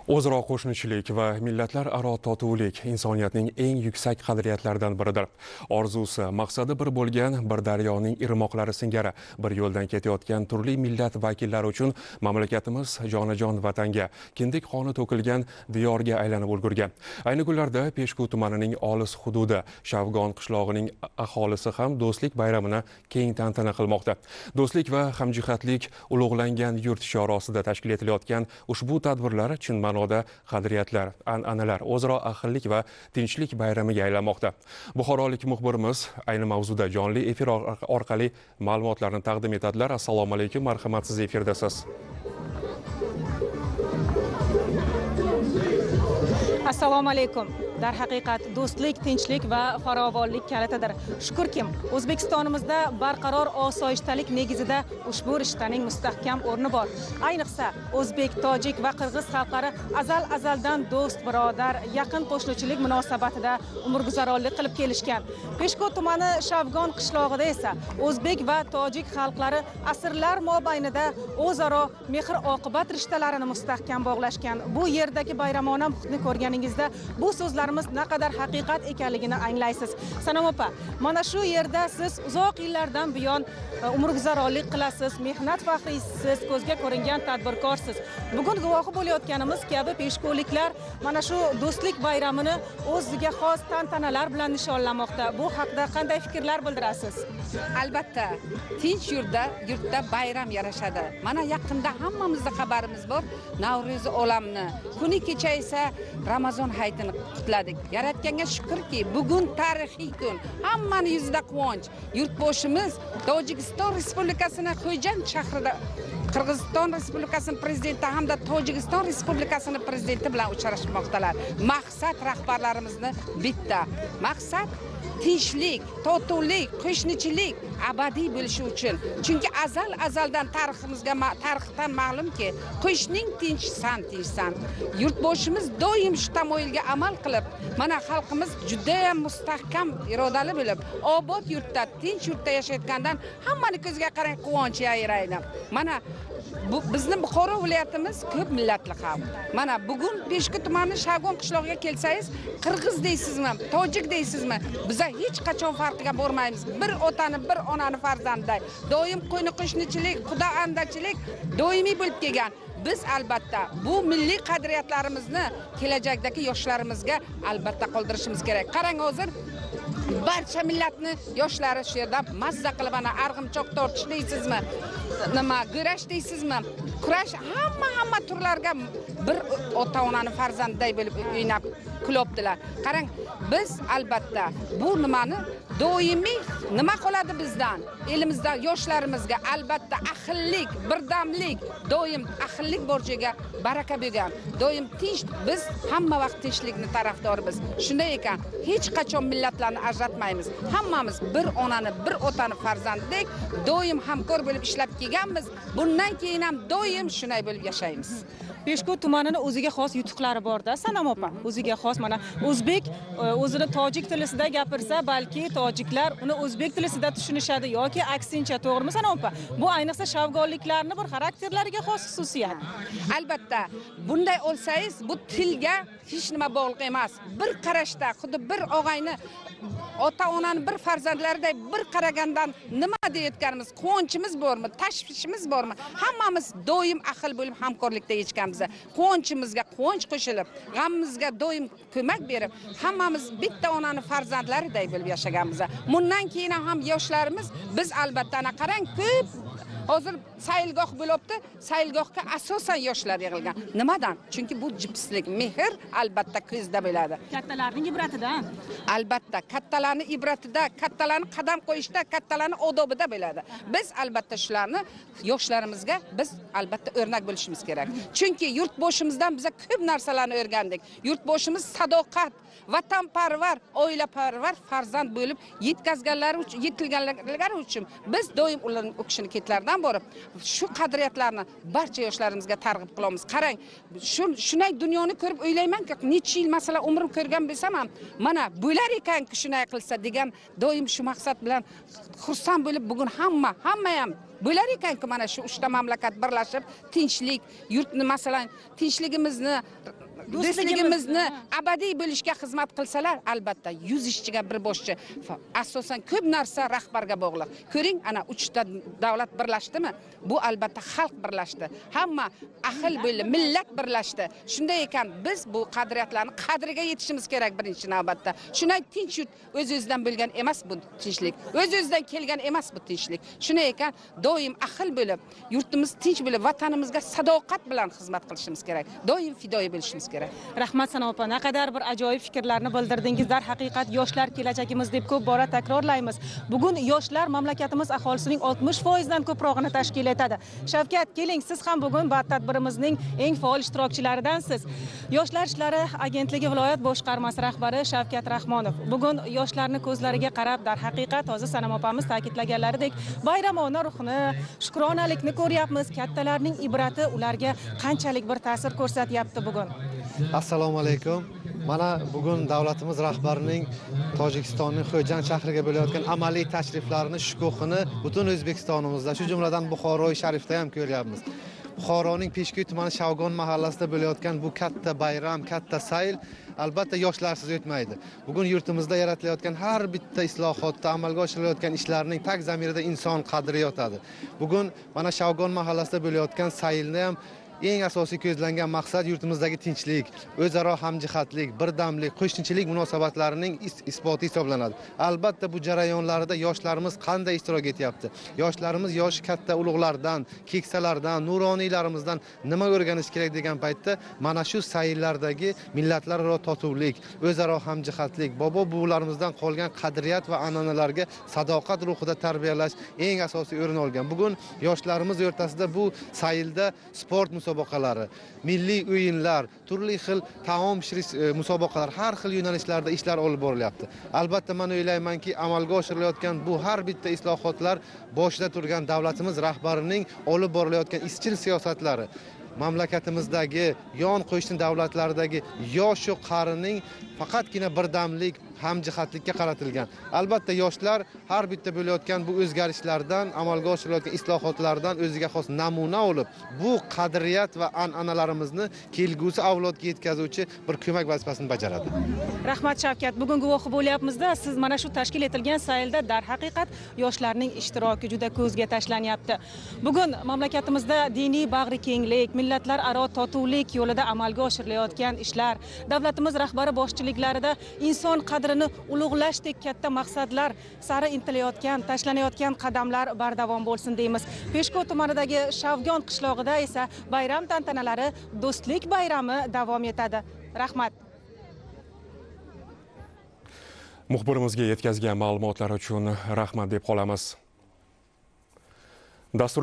O'zaro qo'shnichilik va millatlararo totuvlik insoniyatning eng yuksak qadriyatlaridan biridir. Orzusi, maqsadi bir bo'lgan bir daryoning irmoqlari singari bir yo'ldan ketayotgan turli millat vakillari uchun mamlakatimiz jonajon vatanga, kindik qoni to'kilgan diyorga aylanib ulgurgan. Ayni kunlarda Peshku tumanining olis hududi Shavgon qishlog'ining aholisi ham do'stlik bayramini keng tantana qilmoqda. Do'stlik va hamjihatlik ulug'langan yurt shiori ostida tashkil etilayotgan ushbu tadbirlar chin ma'noda qadriyatlar, an'analar, o'zaro ahillik va tinchlik bayramiga aylanmoqda. Buxorolik muxbirimiz ayni mavzuda jonli efir orqali ma'lumotlarni taqdim etadilar. Assalomu alaykum, marhamat, siz efirdasiz. Assalomu alaykum. Darhaqiqat do'stlik, tinchlik va farovonlik kalitidir. Shukrki, O'zbekistonimizda barqaror osoyishtalik negizida ushbu rishtaning mustahkam o'rni bor. Ayniqsa, o'zbek, tojik va qirg'iz xalqlari azaldan do'st, birodar, yaqin qo'shnichilik munosabatida umrguzaronlik qilib kelishgan. Peshku tumani Shavgon qishlog'ida esa o'zbek va tojik xalqlari asrlar mobaynida o'zaro mehr-oqibat rishtalarini mustahkam bog'lashgan. Bu yerdagi bayramona muhitni ko'rganingizda bu so'zlar naqadar haqiqat ekanligini anglaysiz. Sanam opa, mana shu yerda siz uzoq yillardan buyon umrguzaronlik qilasiz, mehnat faxriysiz, ko'zga ko'ringan tadbirkorsiz. Bugun guvohi bo'layotganimiz kabi peshkuliklar mana shu do'stlik bayramini o'ziga xos tantanalar bilan nishonlamoqda. Bu haqida qanday fikrlar bildirasiz? Albatta, tinch yurtda bayram yarashadi. Mana yaqinda hammamizda xabarimiz bor. Navro'z olamni, kuni kecha esa Ramazon hayitini qutladik. Yaratganga shukrki, bugun tarixiy kun. Hammani yuzida quvonch. Yurtboshimiz Tojikiston Respublikasining Xo'jand shahrida Qirg'iziston Respublikasining prezidenti hamda Tojikiston Respublikasining prezidenti bilan uchrashmoqdalar. Maqsad rahbarlarimizni bitta. Maqsad tinchlik, totuvlik, qo'shnichilik abadiy bo'lishi uchun. Chunki azaldan tarixdan ma'lumki, qo'shning tinchsan, tinchsan. Yurtboshimiz doim shu tamoyilga amal qilib, mana xalqimiz juda ham mustahkam irodali bo'lib, obod yurtda, tinch yurtda yashayotgandan hammani ko'ziga qarang, quvonch yayraydi. Mana bu bizning Buxoro viloyatimiz ko'p millatli xalq. Mana bugun Peshku tumani Shavgon qishlog'iga kelsangiz, qirg'iz deysizmi, tojik deysizmi, biz hech qachon farqiga bormaymiz. Bir otani, bir onani farzandiday. Doim qo'shnichilik, xudo andachilik doimiy bo'lib kelgan. Biz albatta bu milliy qadriyatlarimizni kelajakdagi yoshlarimizga albatta qoldirishimiz kerak. Qarang, hozir barcha millatni yoshlari shu yerda mazza qilib ana arg'imchoq tortish deysizmi, nima go'rash deysizmi, kurash hamma turlarga bir ota-onani farzandiday bo'lib o'ynab kulobdilar. Qarang, biz albatta bu nimani doimiy nima qoladi bizdan? Elimizda yoshlarimizga albatta ahillik, birdamlik, doim ahillik bor joyga baraka bo'lgan. Doim tinch, biz hamma vaqt tinchlikni tarafdorimiz. Shunday ekan, hech qachon millatlarni ajratmaymiz. Hammamiz bir onani, bir otani farzandidek doim hamkor bo'lib ishlab kelganmiz. Bundan keyin ham doim shunday bo'lib yashaymiz. Peshku tumanining o'ziga xos yutuqlari bor-da, Sanam opa. O'ziga xos, mana o'zbek o'zini tojik tilida gapirsa, balki tojiklar uni o'zbek tilida tushunishadi yoki aksincha, to'g'rimi Sanam opa? Bu ayniqsa shavgonliklarning bir xarakterlariga xos xususiyat. Albatta, bunday olsangiz, bu tilga hech nima bog'liq emas. Bir qarashda, xuddi bir og'ayni ota-onani bir farzandlariday bir qaragandan nima deyotganimiz, quvonchimiz bormi, tashvishimiz bormi? Hammamiz doim ahil bo'lib hamkorlikda yechganmiz. Quvonchimizga quvonch qo'shilib, g'amimizga doim ko'mak berib, hammamiz bitta onani farzandlariday bo'lib yashaganmiz. Bundan keyin ham yoshlarimiz biz albatta ana qarang, ko'p hozir sayilgoh bo'libdi, sayilgohga asosan yoshlar yig'ilgan. Nimadan? Chunki bu jipslik, mehr albatta ko'zda bo'ladi. Kattalarning ibratidan. Albatta, kattalarning ibratida, kattalarning qadam qo'yishda, kattalarning odobida bo'ladi. Biz albatta shularni yoshlarimizga biz albatta o'rnak bo'lishimiz kerak. Chunki yurtboshimizdan biz ko'p narsalarni o'rgandik. Yurtboshimiz sadoqat, vatanparvar, oilaparvar farzand bo'lib yetilganlari uchun biz doim ularning o'qishini ketlaridan borib, shu qadriyatlarni barcha yoshlarimizga targ'ib qilamiz. Qarang, shunday dunyoni ko'rib o'ylaymanki, necha yil masalan umrim ko'rgan bo'lsam ham, mana bo'lar ekan-ki shunday qilsa degan doim shu maqsad bilan xursand bo'lib bugun hamma ham bo'lar ekan-ku mana shu 3 ta mamlakat birlashib, tinchlik, yurtni masalan, tinchligimizni, do'stligimizni abadiy bo'lishga xizmat qilsalar, albatta 100 ishchiga bir boshchi. Asosan ko'p narsa rahbarga bog'liq. Ko'ring, ana 3 ta davlat birlashdimi? Bu albatta xalq birlashdi. Hamma ahil bo'ldi, millat birlashdi. Shunday ekan, biz bu qadriyatlarni qadriga yetishimiz kerak birinchi navbatda. Shunday tinch yurt o'z-o'zidan bo'lgan emas bu tinchlik. O'z-o'zidan kelgan emas bu tinchlik. Shunday ekan, doim ahil bo'lib, yurtimiz tinch bo'lib, vatanimizga sadoqat bilan xizmat qilishimiz kerak. Doim fidoyi bo'lishimiz kerak. Rahmat Sanob opa, naqadar bir ajoyib fikrlarni bildirdingiz. Dar haqiqat yoshlar kelajagimiz deb ko'p bora takrorlaymiz. Bugun yoshlar mamlakatimiz aholisining 60% dan ko'prog'ini tashkil etadi. Shavkat, keling, siz ham bugun tadbirimizning eng faol ishtirokchilaridansiz. Yoshlar ishlari agentligi viloyat boshqarmasi rahbari Shavkat Rahmonov bugun yoshlarni ko'zlariga qarab, dar haqiqat hozir Sanob opamiz ta'kidlaganlaridek, bayramona ruhni, shukronalikni ko'ryapmiz. Kattalarning ibrati ularga qanchalik bir ta'sir ko'rsatyapti bugun. Assalomu alaykum. Mana bugun davlatimiz rahbarining Tojikistonning Xo'jand shahriga bo'layotgan amaliy tashriflarini, shukuhini butun O'zbekistonimizda, shu jumladan Buxoroy Sharifda ham ko'ryapmiz. Buxoroning Peshko'y tumani Shavgon mahallasida bo'layotgan bu katta bayram, katta sayl albatta yoshlarsiz o'tmaydi. Bugun yurtimizda yaratilayotgan har bitta islohotda amalga oshirilayotgan ishlarning tag zamirida inson qadri yotadi. Bugun mana Shavgon mahallasida bo'layotgan saylni ham eng asosiy ko'zlangan maqsad yurtimizdagi tinchlik, o'zaro hamjihatlik, birdamlik, qo'shnichilik munosabatlarining isboti hisoblanadi. Albatta bu jarayonlarda yoshlarimiz qanday ishtirok etyapti? Yoshlarimiz yoshi katta ulug'lardan, keksalardan, nuroniylarimizdan nima o'rganish kerak degan paytda mana shu sayllardagi millatlararo totuvlik, o'zaro hamjihatlik, bobo buvlarimizdan qolgan qadriyat va an'analarga sadoqat ruhida tarbiyalash eng asosiy o'rin olgan. Bugun yoshlarimiz o'rtasida bu saylda sport musobaqalari, milliy o'yinlar, turli xil taom pishirish musobaqalar, har xil yo'nalishlarda ishlar olib borilyapti. Albatta men o'ylaymanki, amalga oshirilayotgan bu har bitta islohotlar boshida turgan davlatimiz rahbarining olib borilayotgan izchil siyosatlari mamlakatimizdagi yon qo'shni davlatlardagi yosh va qarining faqatgina birdamlik, hamjihatlikka qaratilgan. Albatta yoshlar har bitta bo'layotgan bu o'zgarishlardan, amalga oshirilayotgan islohotlardan o'ziga xos namuna olib, bu qadriyat va an'analarimizni kelgusi avlodga yetkazuvchi bir ko'mak vazifasini bajaradi. Rahmat Shavkat, bugun guvohi bo'lyapmizda, siz mana shu tashkil etilgan saylda dar haqiqat yoshlarning ishtiroki juda ko'zga tashlanyapti. Bugun mamlakatimizda diniy bag'rikenglik, millatlararo totuvlik yo'lida amalga oshirilayotgan ishlar, davlatimiz rahbari boshchiliklarida inson qadrini ulug'lashdek katta maqsadlar sari intilayotgan, tashlanayotgan qadamlar bardavom bo'lsin deymiz. Peshko'y tumanidagi Shavgon qishlog'ida esa bayram tantanalari do'stlik bayrami davom etadi. Rahmat. Muxbirimizga yetkazgan ma'lumotlar uchun rahmat deb qolamiz. Dastur